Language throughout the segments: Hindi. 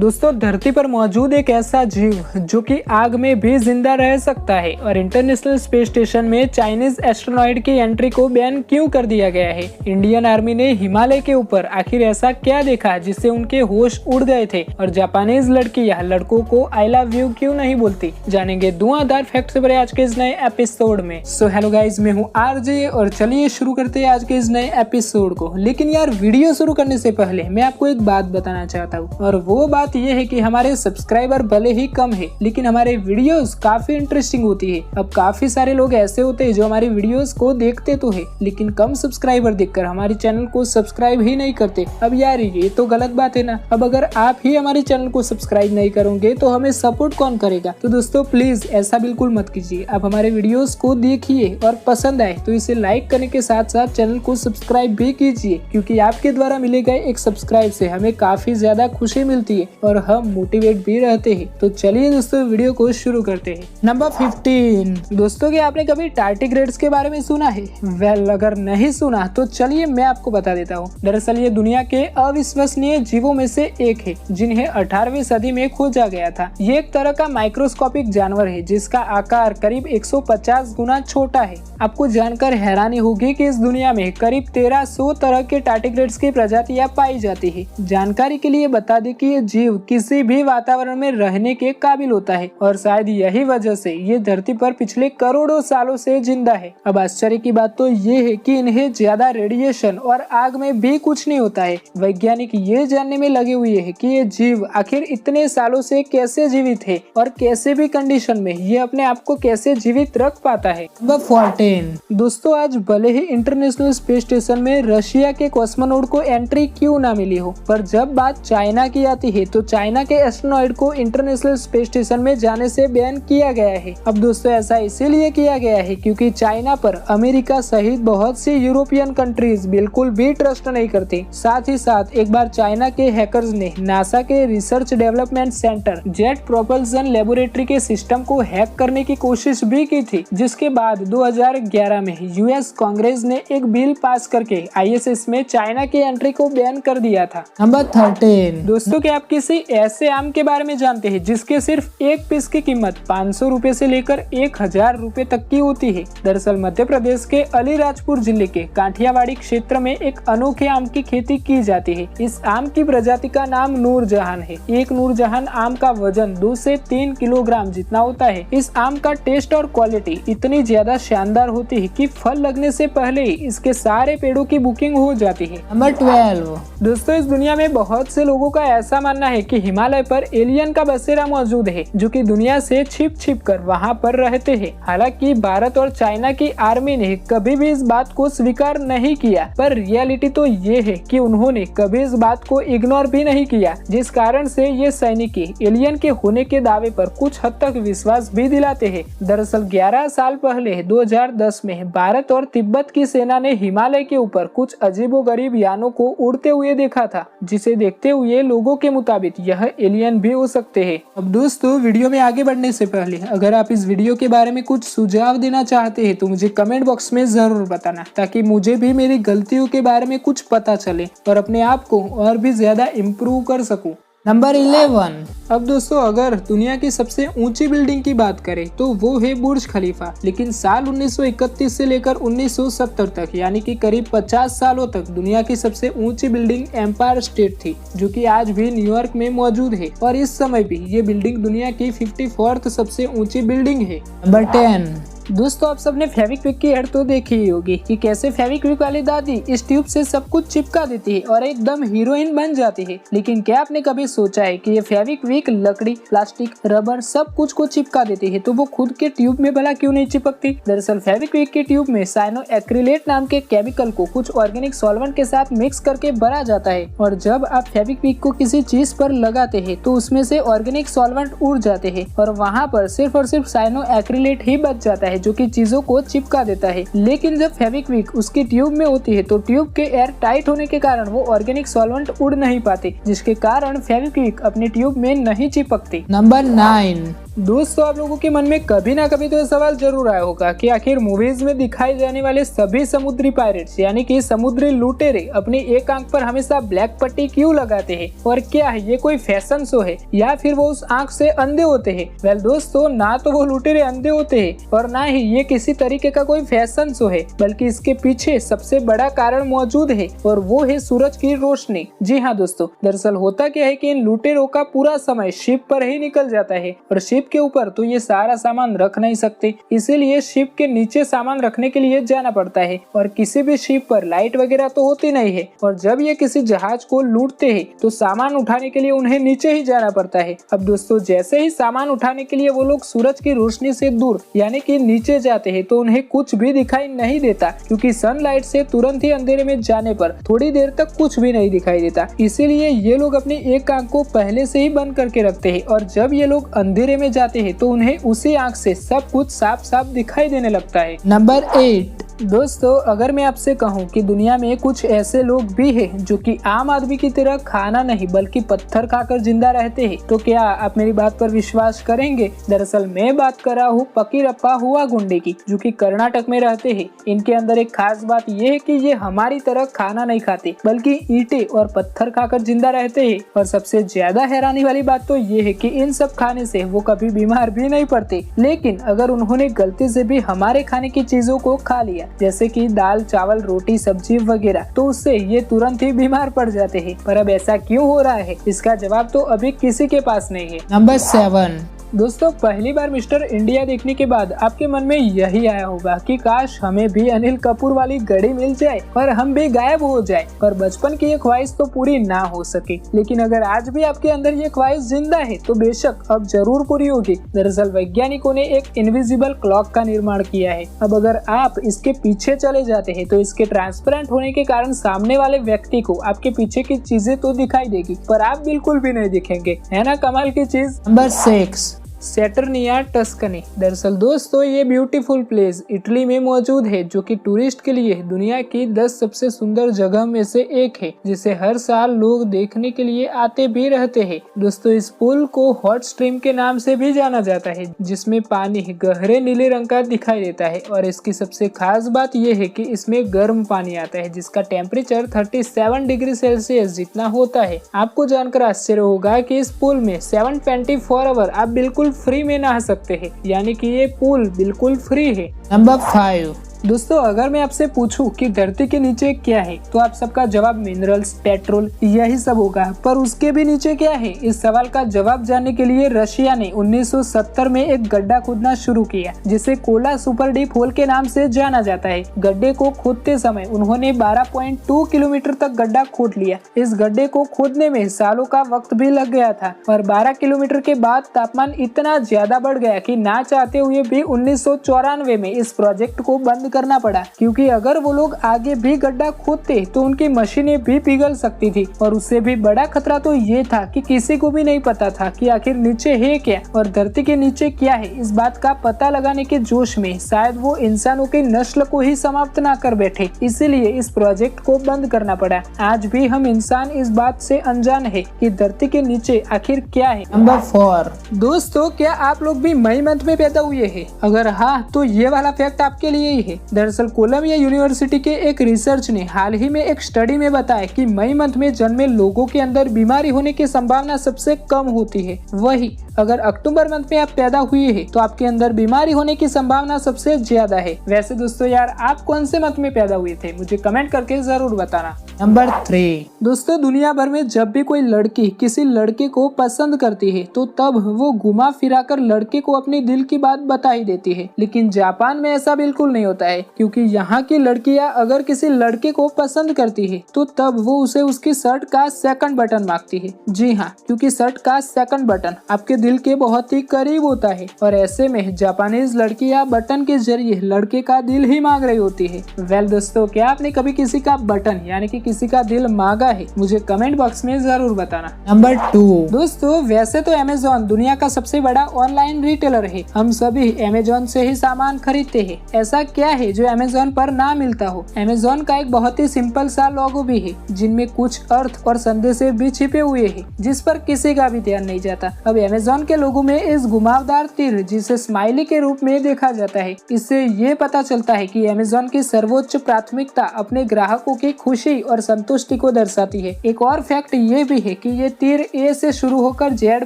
दोस्तों धरती पर मौजूद एक ऐसा जीव जो कि आग में भी जिंदा रह सकता है और इंटरनेशनल स्पेस स्टेशन में चाइनीज एस्ट्रोनॉइड की एंट्री को बैन क्यों कर दिया गया है। इंडियन आर्मी ने हिमालय के ऊपर आखिर ऐसा क्या देखा जिससे उनके होश उड़ गए थे और जापानीज लड़कियां लड़कों को आई लव यू क्यों नहीं बोलती, जानेंगे धुआंधार फैक्ट से भरे आज के इस नए एपिसोड में। सो हेलो गाइज, मैं हूँ आरजे और चलिए शुरू करते हैं आज के इस नए एपिसोड को। लेकिन यार वीडियो शुरू करने से पहले मैं आपको एक बात बताना चाहता हूँ और वो बात ये है कि हमारे सब्सक्राइबर भले ही कम है लेकिन हमारे वीडियोस काफी इंटरेस्टिंग होती है। अब काफी सारे लोग ऐसे होते हैं जो हमारी वीडियोस को देखते तो है लेकिन कम सब्सक्राइबर देखकर हमारे चैनल को सब्सक्राइब ही नहीं करते। अब यार ये तो गलत बात है ना। अब अगर आप ही हमारे चैनल को सब्सक्राइब नहीं करोगे तो हमें सपोर्ट कौन करेगा। तो दोस्तों प्लीज ऐसा बिल्कुल मत कीजिए। आप हमारे वीडियोस को देखिए और पसंद आए तो इसे लाइक करने के साथ साथ चैनल को सब्सक्राइब भी कीजिए, क्योंकि आपके द्वारा मिले गए एक सब्सक्राइब से हमें काफी ज्यादा खुशी मिलती है और हम मोटिवेट भी रहते हैं। तो चलिए दोस्तों वीडियो को शुरू करते हैं। नंबर 15। दोस्तों क्या आपने कभी टार्डिग्रेड्स के बारे में सुना है? वेल अगर नहीं सुना तो चलिए मैं आपको बता देता हूँ। दरअसल ये दुनिया के अविश्वसनीय जीवों में से एक है जिन्हें 18वीं सदी में खोजा गया था। ये एक तरह का माइक्रोस्कोपिक जानवर है जिसका आकार करीब 150 गुना छोटा है। आपको जानकर हैरानी होगी कि इस दुनिया में करीब 1300 तरह के टार्डिग्रेड्स की प्रजातियां पाई जाती है। जानकारी के लिए बता दें कि ये जीव किसी भी वातावरण में रहने के काबिल होता है और शायद यही वजह से ये धरती पर पिछले करोड़ों सालों से जिंदा है। अब आश्चर्य की बात तो ये है कि इन्हें ज्यादा रेडिएशन और आग में भी कुछ नहीं होता है। वैज्ञानिक ये जानने में लगे हुए हैं कि ये जीव आखिर इतने सालों से कैसे जीवित है और कैसे भी कंडीशन में ये अपने आप को कैसे जीवित रख पाता है। नंबर 14। दोस्तों आज भले ही इंटरनेशनल स्पेस स्टेशन में रशिया के कॉस्मोनॉट को एंट्री क्यों ना मिली हो, पर जब बात चाइना की आती है तो चाइना के एस्ट्रोनॉइड को इंटरनेशनल स्पेस स्टेशन में जाने से बैन किया गया है। अब दोस्तों ऐसा इसीलिए किया गया है क्योंकि चाइना पर अमेरिका सहित बहुत सी यूरोपियन कंट्रीज बिल्कुल भी ट्रस्ट नहीं करती। साथ ही साथ एक बार चाइना के हैकर्स ने नासा के research development centre jet propulsion laboratory के सिस्टम को हैक करने की कोशिश भी की थी, जिसके बाद 2011 में यूएस कांग्रेस ने एक बिल पास करके आईएसएस में चाइना की एंट्री को बैन कर दिया था। नंबर 13। दोस्तों क्या आप किसी ऐसे आम के बारे में जानते हैं जिसके सिर्फ एक पीस की कीमत 500 रुपए से लेकर 1000 रुपए तक की होती है? दरअसल मध्य प्रदेश के अलीराजपुर जिले के काठियावाड़ी क्षेत्र में एक अनोखे आम की खेती की जाती है। इस आम की प्रजाति का नाम नूरजहान है। एक नूरजहान आम का वजन 2 से 3 किलोग्राम जितना होता है। इस आम का टेस्ट और क्वालिटी इतनी ज्यादा शानदार होती है कि फल लगने से पहले ही इसके सारे पेड़ों की बुकिंग हो जाती है। नंबर 12। दोस्तों इस दुनिया में बहुत से लोगों का ऐसा मानना है कि हिमालय पर एलियन का बसेरा मौजूद है जो कि दुनिया से छिप कर वहां पर रहते हैं। हालांकि भारत और चाइना की आर्मी ने कभी भी इस बात को स्वीकार नहीं किया, पर रियलिटी तो ये है कि उन्होंने कभी इस बात को इग्नोर भी नहीं किया, जिस कारण से ये सैनिक एलियन के होने के दावे पर कुछ हद तक विश्वास भी दिलाते हैं। दरअसल 11 साल पहले 2010 में भारत और तिब्बत की सेना ने हिमालय के ऊपर कुछ अजीबोगरीब यानों को उड़ते हुए देखा था, जिसे देखते हुए लोगों के मुताबिक यह एलियन भी हो सकते हैं। अब दोस्तों वीडियो में आगे बढ़ने से पहले अगर आप इस वीडियो के बारे में कुछ सुझाव देना चाहते हैं तो मुझे कमेंट बॉक्स में जरूर बताना, ताकि मुझे भी मेरी गलतियों के बारे में कुछ पता चले और अपने आप को और भी ज्यादा इम्प्रूव कर सकूं। नंबर 11। अब दोस्तों अगर दुनिया की सबसे ऊंची बिल्डिंग की बात करें तो वो है बुर्ज खलीफा, लेकिन साल 1931 से लेकर 1970 तक यानी कि करीब 50 सालों तक दुनिया की सबसे ऊंची बिल्डिंग एम्पायर स्टेट थी, जो कि आज भी न्यूयॉर्क में मौजूद है और इस समय भी ये बिल्डिंग दुनिया की 54th सबसे ऊंची बिल्डिंग है। नंबर 10। दोस्तों आप सबने फेविक्विक की एड तो देखी ही होगी कि कैसे फेविक्विक वाली दादी इस ट्यूब से सब कुछ चिपका देती है और एकदम हीरोइन बन जाती है। लेकिन क्या आपने कभी सोचा है कि ये फेविक्विक लकड़ी, प्लास्टिक, रबर सब कुछ को चिपका देती है तो वो खुद के ट्यूब में भला क्यों नहीं चिपकती? दरअसल फेविक्विक के ट्यूब में साइनो एक्रिलेट नाम के केमिकल को कुछ ऑर्गेनिक सॉल्वेंट के साथ मिक्स करके भरा जाता है और जब आप फेविक्विक को किसी चीज पर लगाते हैं तो उसमें से ऑर्गेनिक सॉल्वेंट उड़ जाते हैं और वहाँ पर सिर्फ और सिर्फ साइनो एक्रिलेट ही बच जाता है, जो कि चीजों को चिपका देता है। लेकिन जब फेविक्विक उसकी ट्यूब में होती है तो ट्यूब के एयर टाइट होने के कारण वो ऑर्गेनिक सॉल्वेंट उड़ नहीं पाते, जिसके कारण फेविक्विक अपनी ट्यूब में नहीं चिपकती। नंबर 9। दोस्तों आप लोगों के मन में कभी ना कभी तो ये सवाल जरूर आया होगा कि आखिर मूवीज में दिखाए जाने वाले सभी समुद्री पायरेट्स यानी कि समुद्री लुटेरे अपनी एक आंख पर हमेशा ब्लैक पट्टी क्यों लगाते हैं, और क्या है ये कोई फैशन शो है या फिर वो उस आंख से अंधे होते हैं। वेल दोस्तों, ना तो वो लुटेरे अंधे होते हैं और ना ही ये किसी तरीके का कोई फैशन शो है, बल्कि इसके पीछे सबसे बड़ा कारण मौजूद है और वो है सूरज की रोशनी। जी हाँ दोस्तों, दरअसल होता क्या है कि इन लुटेरों का पूरा समय शिप पर ही निकल जाता है और शिप के ऊपर तो ये सारा सामान रख नहीं सकते, इसीलिए शिप के नीचे सामान रखने के लिए जाना पड़ता है और किसी भी शिप पर लाइट वगैरह तो होती नहीं है। और जब ये किसी जहाज को लूटते हैं तो सामान उठाने के लिए उन्हें नीचे ही जाना पड़ता है। अब दोस्तों, जैसे ही सामान उठाने के लिए वो लोग सूरज की रोशनी से दूर यानी कि नीचे जाते हैं तो उन्हें कुछ भी दिखाई नहीं देता, क्योंकि सनलाइट से तुरंत ही अंधेरे में जाने पर थोड़ी देर तक कुछ भी नहीं दिखाई देता। इसीलिए ये लोग अपनी एक आंख को पहले से ही बंद करके रखते हैं और जब ये लोग अंधेरे में जाते हैं तो उन्हें उसी आंख से सब कुछ साफ साफ दिखाई देने लगता है। नंबर 8। दोस्तों अगर मैं आपसे कहूं कि दुनिया में कुछ ऐसे लोग भी हैं जो कि आम आदमी की तरह खाना नहीं बल्कि पत्थर खाकर जिंदा रहते हैं, तो क्या आप मेरी बात पर विश्वास करेंगे? दरअसल मैं बात कर रहा हूँ पकीरप्पा हुआ गुंडे की, जो कि कर्नाटक में रहते हैं। इनके अंदर एक खास बात यह है कि ये हमारी तरह खाना नहीं खाते बल्कि ईंटें और पत्थर खाकर जिंदा रहते हैं। और सबसे ज्यादा हैरानी वाली बात तो ये है कि इन सब खाने से वो कभी बीमार भी नहीं पड़ते, लेकिन अगर उन्होंने गलती से भी हमारे खाने की चीजों को खा लिया जैसे कि दाल चावल रोटी सब्जी वगैरह, तो उससे ये तुरंत ही बीमार पड़ जाते हैं। पर अब ऐसा क्यों हो रहा है, इसका जवाब तो अभी किसी के पास नहीं है। नंबर 7। दोस्तों पहली बार मिस्टर इंडिया देखने के बाद आपके मन में यही आया होगा कि काश हमें भी अनिल कपूर वाली घड़ी मिल जाए और हम भी गायब हो जाए, पर बचपन की ये ख्वाहिश तो पूरी ना हो सके। लेकिन अगर आज भी आपके अंदर ये ख्वाहिश जिंदा है तो बेशक अब जरूर पूरी होगी। दरअसल वैज्ञानिकों ने एक इनविजिबल क्लॉक का निर्माण किया है। अब अगर आप इसके पीछे चले जाते हैं तो इसके ट्रांसपेरेंट होने के कारण सामने वाले व्यक्ति को आपके पीछे की चीजें तो दिखाई देगी पर आप बिल्कुल भी नहीं दिखेंगे। है ना कमाल की चीज। नंबर 6। सैटर्निया टस्कनी। दरअसल दोस्तों ये ब्यूटीफुल प्लेस इटली में मौजूद है, जो कि टूरिस्ट के लिए दुनिया की 10 सबसे सुंदर जगह में से एक है, जिसे हर साल लोग देखने के लिए आते भी रहते हैं। दोस्तों इस पुल को हॉट स्ट्रीम के नाम से भी जाना जाता है, जिसमें पानी गहरे नीले रंग का दिखाई देता है। और इसकी सबसे खास बात यह है कि इसमें गर्म पानी आता है जिसका टेम्परेचर 37 डिग्री सेल्सियस जितना होता है। आपको जानकर आश्चर्य होगा कि इस पुल में 724 आवर आप बिल्कुल फ्री में नहा सकते हैं, यानी कि ये पूल बिल्कुल फ्री है। नंबर 5। दोस्तों अगर मैं आपसे पूछूं कि धरती के नीचे क्या है तो आप सबका जवाब मिनरल्स पेट्रोल यही सब होगा, पर उसके भी नीचे क्या है? इस सवाल का जवाब जानने के लिए रशिया ने 1970 में एक गड्ढा खोदना शुरू किया जिसे कोला सुपर डीप होल के नाम से जाना जाता है। गड्ढे को खोदते समय उन्होंने 12.2 किलोमीटर तक गड्ढा खोद लिया। इस गड्ढे को खोदने में सालों का वक्त भी लग गया था और 12 किलोमीटर के बाद तापमान इतना ज्यादा बढ़ गया कि ना चाहते हुए भी 1994 में इस प्रोजेक्ट को बंद करना पड़ा, क्योंकि अगर वो लोग आगे भी गड्ढा खोदते तो उनकी मशीनें भी पिघल सकती थी। और उससे भी बड़ा खतरा तो ये था कि किसी को भी नहीं पता था कि आखिर नीचे है क्या और धरती के नीचे क्या है। इस बात का पता लगाने के जोश में शायद वो इंसानों की नस्ल को ही समाप्त ना कर बैठे, इसीलिए इस प्रोजेक्ट को बंद करना पड़ा। आज भी हम इंसान इस बात से अनजान है कि धरती के नीचे आखिर क्या है। नंबर 4। दोस्तों क्या आप लोग भी मई मंथ में पैदा हुए हैं? अगर हाँ तो ये वाला फैक्ट आपके लिए ही है। दरअसल कोलंबिया यूनिवर्सिटी के एक रिसर्च ने हाल ही में एक स्टडी में बताया कि मई मंथ में जन्मे लोगों के अंदर बीमारी होने की संभावना सबसे कम होती है। वही अगर अक्टूबर मंथ में आप पैदा हुए हैं तो आपके अंदर बीमारी होने की संभावना सबसे ज्यादा है। वैसे दोस्तों यार आप कौन से मंथ में पैदा हुए थे मुझे कमेंट करके जरूर बताना। नंबर 3। दोस्तों दुनिया भर में जब भी कोई लड़की किसी लड़के को पसंद करती है तो तब वो घुमा फिराकर लड़के को अपने दिल की बात बता ही देती है, लेकिन जापान में ऐसा बिल्कुल नहीं होता है, क्योंकि यहाँ की लड़कियाँ अगर किसी लड़के को पसंद करती है तो तब वो उसे उसकी शर्ट का सेकंड बटन मांगती है। जी हाँ, क्योंकि शर्ट का सेकंड बटन आपके दिल के बहुत ही करीब होता है और ऐसे में जापानीज लड़कियां बटन के जरिए लड़के का दिल ही मांग रही होती है। वेल दोस्तों क्या आपने कभी किसी का बटन यानी कि किसी का दिल मांगा है? मुझे कमेंट बॉक्स में जरूर बताना। नंबर 2 दोस्तों, वैसे तो अमेज़न दुनिया का सबसे बड़ा ऑनलाइन रिटेलर है। हम सभी अमेज़न से ही सामान खरीदते हैं। ऐसा क्या है जो अमेज़न पर ना मिलता हो? अमेज़न का एक बहुत ही सिंपल सा लोगो भी है, जिनमें कुछ अर्थ और संदेश भी छिपे हुए हैं, जिस पर किसी का भी ध्यान नहीं जाता। अब अमेज़न के लोगो में इस घुमावदार तीर, जिसे स्माइली के रूप में देखा जाता है, इससे ये पता चलता है कि अमेज़न की सर्वोच्च प्राथमिकता अपने ग्राहकों की खुशी और संतुष्टि को दर्शाती है। एक और फैक्ट ये भी है कि ये तीर ए से शुरू होकर जेड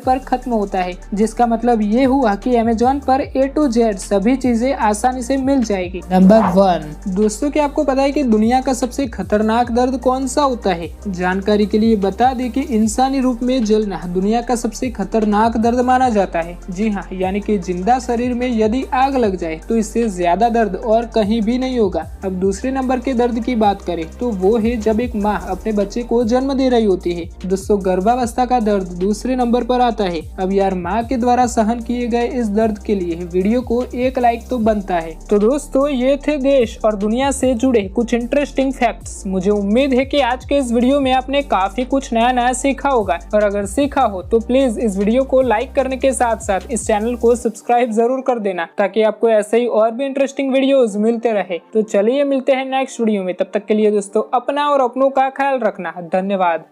पर खत्म होता है, जिसका मतलब ये हुआ कि अमेज़न पर ए टू जेड सभी चीजें आसानी से मिल जाएगी। नंबर 1 दोस्तों, क्या आपको पता है कि दुनिया का सबसे खतरनाक दर्द कौन सा होता है? जानकारी के लिए बता दें कि इंसानी रूप में जलना दुनिया का सबसे खतरनाक दर्द माना जाता है। जी हाँ, यानी कि जिंदा शरीर में यदि आग लग जाए तो इससे ज्यादा दर्द और कहीं भी नहीं होगा। अब दूसरे नंबर के दर्द की बात करें तो वो है जब एक माँ अपने बच्चे को जन्म दे रही होती है। दोस्तों, गर्भावस्था का दर्द दूसरे नंबर पर आता है। अब यार, माँ के द्वारा सहन किए गए इस दर्द के लिए वीडियो को 1 लाइक तो बनता है। तो दोस्तों, ये थे देश और दुनिया से जुड़े कुछ इंटरेस्टिंग फैक्ट्स। मुझे उम्मीद है कि आज के इस वीडियो में आपने काफी कुछ नया सीखा होगा, और अगर सीखा हो तो प्लीज इस वीडियो को लाइक करने के साथ साथ इस चैनल को सब्सक्राइब जरूर कर देना, ताकि आपको ऐसे ही और भी इंटरेस्टिंग वीडियोस मिलते रहे। तो चलिए मिलते हैं नेक्स्ट वीडियो में। तब तक के लिए दोस्तों, अपना और अपनों का ख्याल रखना। धन्यवाद।